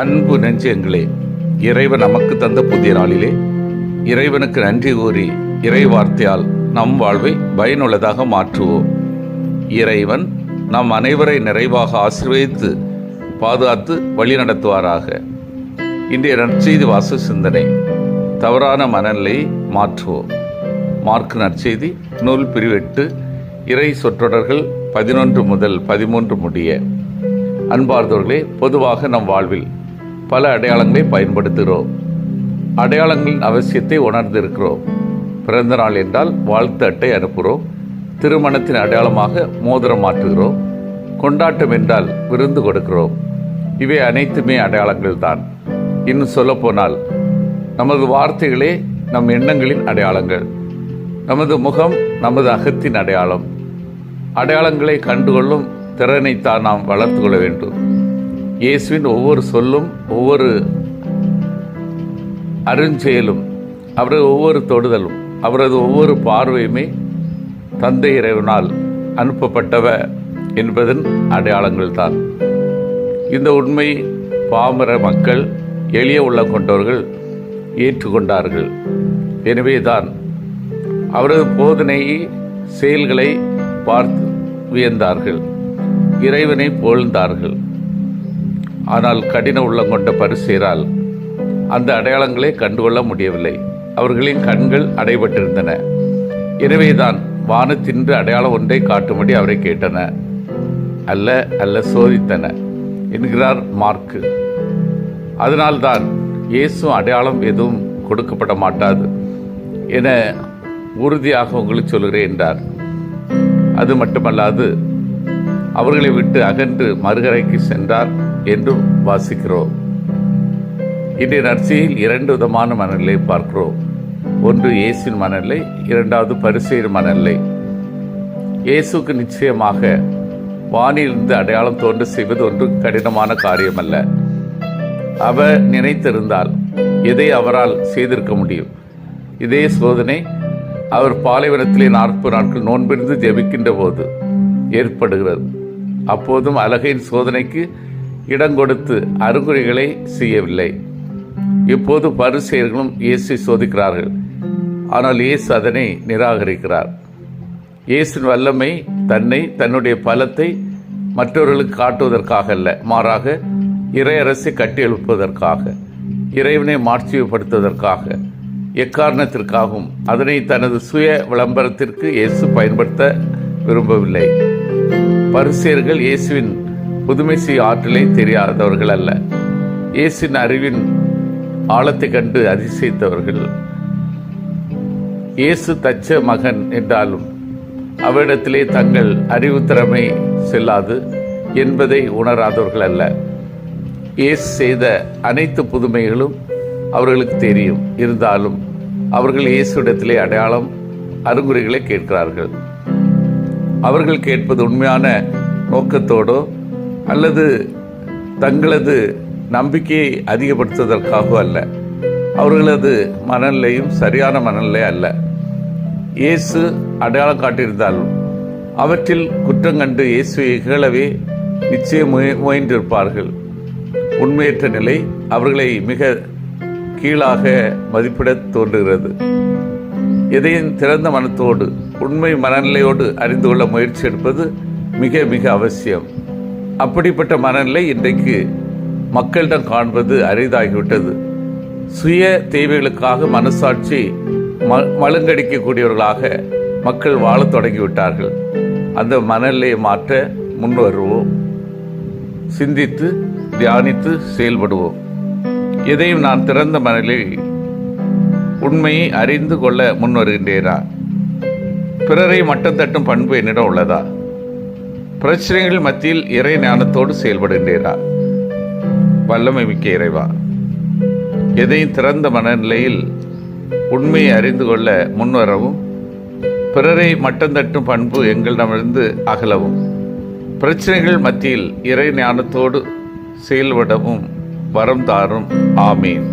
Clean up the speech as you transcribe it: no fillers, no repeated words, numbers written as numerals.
அன்பு நெஞ்சங்களே, இறைவன் நமக்கு தந்த புதிய நாளிலே இறைவனுக்கு நன்றி கூறி இறை வார்த்தையால் நம் வாழ்வை பயனுள்ளதாக மாற்றுவோம். இறைவன் நம் அனைவரை நிறைவாக ஆசீர்வதித்து பாதுகாத்து வழி நடத்துவாராக. இன்றைய நற்செய்தி வாச சிந்தனை, தவறான மனநிலையை மாற்றுவோம். மார்க் நற்செய்தி நூல் பிரிவு 8, இறை சொற்றொடர்கள் 11 முதல் 13 முடிய. அன்பார்ந்தவர்களே, பொதுவாக நம் வாழ்வில் பல அடையாளங்களை பயன்படுத்துகிறோம். அடையாளங்களின் அவசியத்தை உணர்ந்திருக்கிறோம். பிறந்த நாள் என்றால் வாழ்த்து அட்டை அனுப்புகிறோம். திருமணத்தின் அடையாளமாக மோதிரம் மாற்றுகிறோம். கொண்டாட்டம் என்றால் விருந்து கொடுக்கிறோம். இவை அனைத்துமே அடையாளங்கள் தான். இன்னும் சொல்லப்போனால் நமது வார்த்தைகளே நம் எண்ணங்களின் அடையாளங்கள். நமது முகம் நமது அகத்தின் அடையாளம். அடையாளங்களை கண்டுகொள்ளும் திறனைத்தான் நாம் வளர்த்து கொள்ள வேண்டும். இயேசுவின் ஒவ்வொரு சொல்லும், ஒவ்வொரு அருஞ்செயலும், அவரது ஒவ்வொரு தொடுதலும், அவரது ஒவ்வொரு பார்வையுமே தந்தை இறைவனால் அனுப்பப்பட்டவ என்பதன் அடையாளங்கள் தான். இந்த உண்மை பாமர மக்கள், எளிய உள்ளம் கொண்டவர்கள் ஏற்றுக்கொண்டார்கள். எனவேதான் அவரது போதனையை, செயல்களை பார்த்து வியந்தார்கள், இறைவனை புகழ்ந்தார்கள். ஆனால் கடின உள்ளம் கொண்ட பரிசேயரால் அந்த அடையாளங்களை கண்டுகொள்ள முடியவில்லை. அவர்களின் கண்கள் அடைபட்டிருந்தன. எனவேதான் வானத்தின்று அடையாளம் ஒன்றை காட்டும்படி அவரை கேட்டன, அல்ல சோதித்தன என்கிறார் மார்க்கு. அதனால்தான் இயேசு அடையாளம் எதுவும் கொடுக்கப்பட மாட்டாது என உறுதியாக உங்களுக்கு சொல்கிறேன் என்றார். அது மட்டுமல்லாது அவர்களை விட்டு அகன்று மறுகரைக்கு சென்றார் என்றும் வாசிக்கிறோம். இன்றைய நற்செய்தியில் 2 விதமான மனநிலை பார்க்கிறோம். ஒன்று இயேசுவின் மனநிலை, இரண்டாவது பரிசேயர் மனநிலை. இயேசுக்கு நிச்சயமாக வானிலிருந்து அடையாளம் தோன்ற செய்வது ஒன்று கடினமான காரியமல்ல. அவர் நினைத்திருந்தால் எதை அவரால் செய்திருக்க முடியும். இதே சோதனை அவர் பாலைவனத்திலே 40 நாட்கள் நோன்பிருந்து ஜெபிக்கின்ற போது ஏற்படுகிறது. அப்போதும் அலகையின் சோதனைக்கு இடம் கொடுத்து அறிகுறிகளை செய்யவில்லை. இப்போது பரிசேயர்களும் இயேசை சோதிக்கிறார்கள். ஆனால் இயேசு அதனை நிராகரிக்கிறார். இயேசுவின் வல்லமை தன்னுடைய பலத்தை மற்றவர்களுக்கு காட்டுவதற்காக அல்ல, மாறாக இறையரசை கட்டி எழுப்புவதற்காக, இறைவனை மாட்சிப்படுத்துவதற்காக, எக்காரணத்திற்காகவும் அதனை தனது சுய விளம்பரத்திற்கு இயேசு பயன்படுத்த விரும்பவில்லை. பரிசேயர்கள் இயேசுவின் புதுமை செய்ய ஆற்றலை தெரியாதவர்கள் அல்ல, இயேசுவின் அறிவின் ஆழத்தை கண்டு அதிசயித்தவர்கள். இயேசு தச்ச மகன் என்றாலும் அவரிடத்திலே தங்கள் அறிவு திறமை செல்லாது என்பதை உணராதவர்கள் அல்ல. இயேசு செய்த அனைத்து புதுமைகளும் அவர்களுக்கு தெரியும். இருந்தாலும் அவர்கள் இயேசுவிடத்திலே அடையாளம், அறிகுறிகளை கேட்கிறார்கள். அவர்கள் கேட்பது உண்மையான நோக்கத்தோடோ அல்லது தங்களது நம்பிக்கையை அதிகப்படுத்துவதற்காக அல்ல. அவர்களது மனநிலையும் சரியான மனநிலை அல்ல. இயேசு அடையாளம் காட்டியிருந்தாலும் அவற்றில் குற்றம் கண்டு இயேசுவை இகழவே நிச்சயம் முயன்றிருப்பார்கள். உண்மையற்ற நிலை அவர்களை மிக கீழாக மதிப்பிட தோன்றுகிறது. எதையும் திறந்த மனத்தோடு, உண்மை மனநிலையோடு அறிந்து கொள்ள முயற்சி எடுப்பது மிக மிக அவசியம். அப்படிப்பட்ட மனநிலை இன்றைக்கு மக்களிடம் காண்பது அரிதாகிவிட்டது. சுய தேவைகளுக்காக மனசாட்சி மழுங்கடிக்கக்கூடியவர்களாக மக்கள் வாழத் தொடங்கிவிட்டார்கள். அந்த மனநிலையை மாற்ற முன்வருவோம். சிந்தித்து தியானித்து செயல்படுவோம். எதையும் நான் திறந்த மனநிலை உண்மையை அறிந்து கொள்ள முன்வருகின்றேனா? பிறரை மட்டம் தட்டும் பண்பு என்னிடம் உள்ளதா? பிரச்சனைகள் மத்தியில் இறை ஞானத்தோடு செயல்படுகின்றேனா? வல்லமை மிக்க இறைவா, எதையும் திறந்த மனநிலையில் உண்மையை அறிந்து கொள்ள முன்வரவும், பிறரை மட்டம் தட்டும் பண்பு எங்களிடமிருந்து அகலவும், பிரச்சனைகள் மத்தியில் இறை ஞானத்தோடு செயல்படவும் வரம் தாரும். ஆமீன்.